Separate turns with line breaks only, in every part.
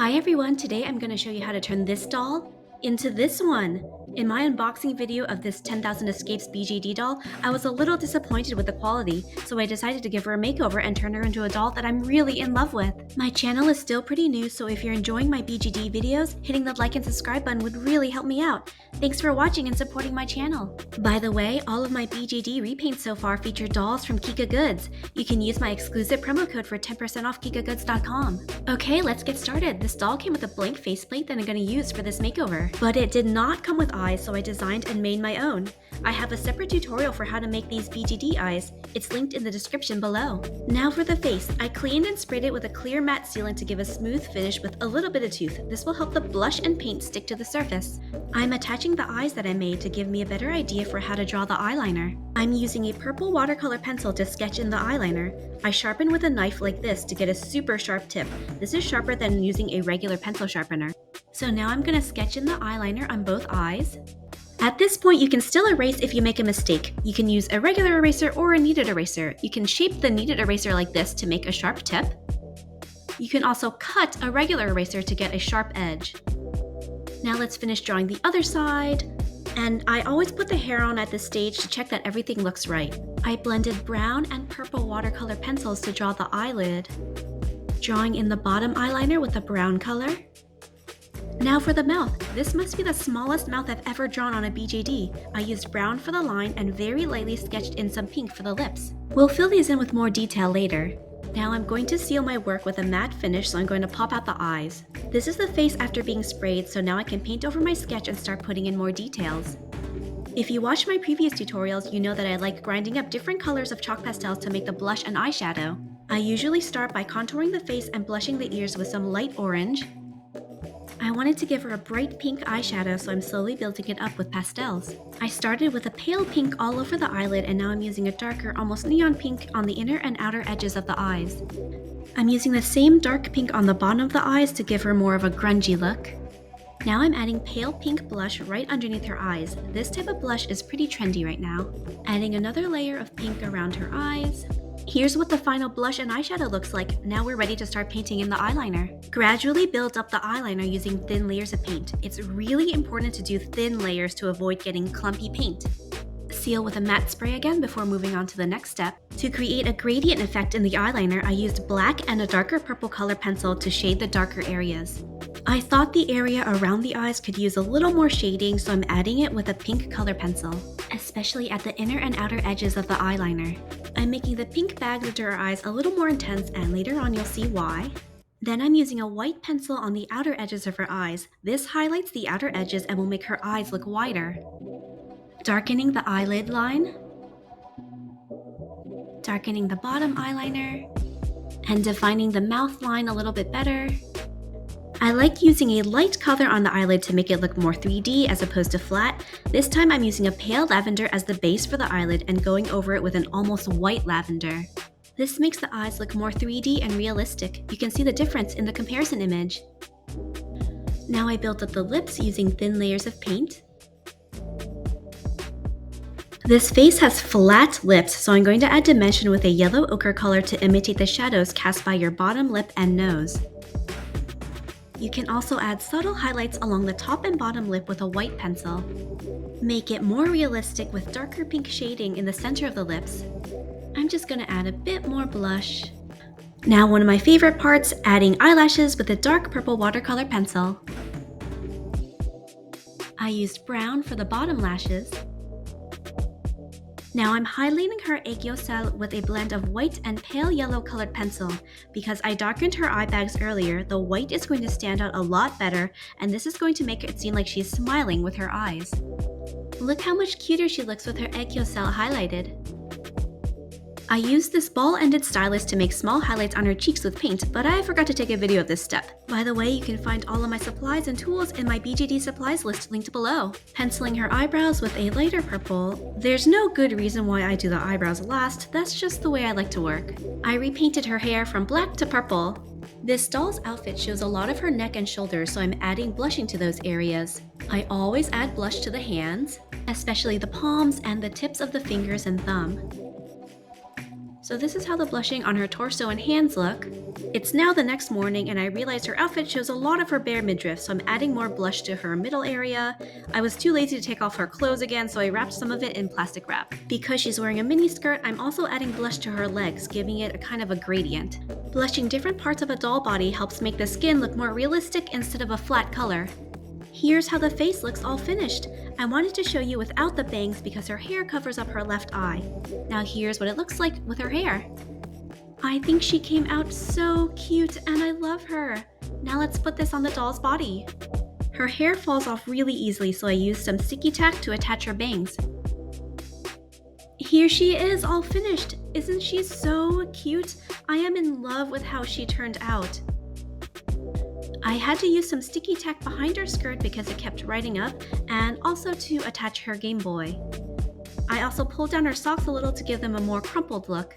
Hi everyone, today I'm going to show you how to turn this doll into this one. In my unboxing video of this 10,000 Escapes BJD doll, I was a little disappointed with the quality, so I decided to give her a makeover and turn her into a doll that I'm really in love with. My channel is still pretty new, so if you're enjoying my BJD videos, hitting the like and subscribe button would really help me out. Thanks for watching and supporting my channel. By the way, all of my BJD repaints so far feature dolls from Kika Goods. You can use my exclusive promo code for 10% off kikagoods.com. Okay, let's get started. This doll came with a blank faceplate that I'm going to use for this makeover. But it did not come with eyes, so I designed and made my own. I have a separate tutorial for how to make these BJD eyes. It's linked in the description below. Now for the face. I cleaned and sprayed it with a clear matte sealant to give a smooth finish with a little bit of tooth. This will help the blush and paint stick to the surface. I'm attaching the eyes that I made to give me a better idea for how to draw the eyeliner. I'm using a purple watercolor pencil to sketch in the eyeliner. I sharpen with a knife like this to get a super sharp tip. This is sharper than using a regular pencil sharpener. So now I'm going to sketch in the eyeliner on both eyes. At this point, you can still erase if you make a mistake. You can use a regular eraser or a kneaded eraser. You can shape the kneaded eraser like this to make a sharp tip. You can also cut a regular eraser to get a sharp edge. Now let's finish drawing the other side. And I always put the hair on at this stage to check that everything looks right. I blended brown and purple watercolor pencils to draw the eyelid, drawing in the bottom eyeliner with a brown color. Now for the mouth. This must be the smallest mouth I've ever drawn on a BJD. I used brown for the line and very lightly sketched in some pink for the lips. We'll fill these in with more detail later. Now I'm going to seal my work with a matte finish, so I'm going to pop out the eyes. This is the face after being sprayed, so now I can paint over my sketch and start putting in more details. If you watched my previous tutorials, you know that I like grinding up different colors of chalk pastels to make the blush and eyeshadow. I usually start by contouring the face and blushing the ears with some light orange. I wanted to give her a bright pink eyeshadow, so I'm slowly building it up with pastels. I started with a pale pink all over the eyelid, and now I'm using a darker, almost neon pink on the inner and outer edges of the eyes. I'm using the same dark pink on the bottom of the eyes to give her more of a grungy look. Now I'm adding pale pink blush right underneath her eyes. This type of blush is pretty trendy right now. Adding another layer of pink around her eyes. Here's what the final blush and eyeshadow looks like. Now we're ready to start painting in the eyeliner. Gradually build up the eyeliner using thin layers of paint. It's really important to do thin layers to avoid getting clumpy paint. Seal with a matte spray again before moving on to the next step. To create a gradient effect in the eyeliner, I used black and a darker purple color pencil to shade the darker areas. I thought the area around the eyes could use a little more shading, so I'm adding it with a pink color pencil, especially at the inner and outer edges of the eyeliner. I'm making the pink bags under her eyes a little more intense, and later on you'll see why. Then I'm using a white pencil on the outer edges of her eyes. This highlights the outer edges and will make her eyes look wider. Darkening the eyelid line, darkening the bottom eyeliner, and defining the mouth line a little bit better. I like using a light color on the eyelid to make it look more 3D as opposed to flat. This time I'm using a pale lavender as the base for the eyelid and going over it with an almost white lavender. This makes the eyes look more 3D and realistic. You can see the difference in the comparison image. Now I built up the lips using thin layers of paint. This face has flat lips, so I'm going to add dimension with a yellow ochre color to imitate the shadows cast by your bottom lip and nose. You can also add subtle highlights along the top and bottom lip with a white pencil. Make it more realistic with darker pink shading in the center of the lips. I'm just going to add a bit more blush. Now one of my favorite parts, adding eyelashes with a dark purple watercolor pencil. I used brown for the bottom lashes. Now I'm highlighting her eyeshadow with a blend of white and pale yellow colored pencil. Because I darkened her eye bags earlier, the white is going to stand out a lot better, and this is going to make it seem like she's smiling with her eyes. Look how much cuter she looks with her eyeshadow highlighted. I used this ball-ended stylus to make small highlights on her cheeks with paint, but I forgot to take a video of this step. By the way, you can find all of my supplies and tools in my BJD supplies list linked below. Penciling her eyebrows with a lighter purple. There's no good reason why I do the eyebrows last, that's just the way I like to work. I repainted her hair from black to purple. This doll's outfit shows a lot of her neck and shoulders, so I'm adding blushing to those areas. I always add blush to the hands, especially the palms and the tips of the fingers and thumb. So this is how the blushing on her torso and hands look. It's now the next morning and I realize her outfit shows a lot of her bare midriff, so I'm adding more blush to her middle area. I was too lazy to take off her clothes again, so I wrapped some of it in plastic wrap. Because she's wearing a mini skirt, I'm also adding blush to her legs, giving it a kind of a gradient. Blushing different parts of a doll body helps make the skin look more realistic instead of a flat color. Here's how the face looks all finished. I wanted to show you without the bangs because her hair covers up her left eye. Now here's what it looks like with her hair. I think she came out so cute and I love her. Now let's put this on the doll's body. Her hair falls off really easily, so I used some sticky tack to attach her bangs. Here she is, all finished. Isn't she so cute? I am in love with how she turned out. I had to use some sticky tack behind her skirt because it kept riding up, and also to attach her Game Boy. I also pulled down her socks a little to give them a more crumpled look.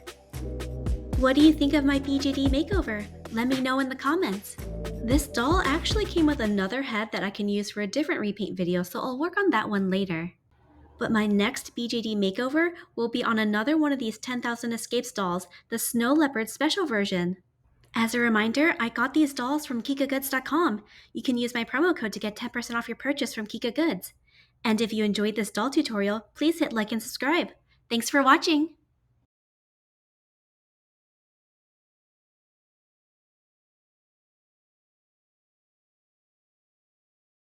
What do you think of my BJD makeover? Let me know in the comments. This doll actually came with another head that I can use for a different repaint video, so I'll work on that one later. But my next BJD makeover will be on another one of these 10,000 Escapes dolls, the Snow Leopard special version. As a reminder, I got these dolls from KikaGoods.com. You can use my promo code to get 10% off your purchase from Kika Goods. And if you enjoyed this doll tutorial, please hit like and subscribe. Thanks for watching!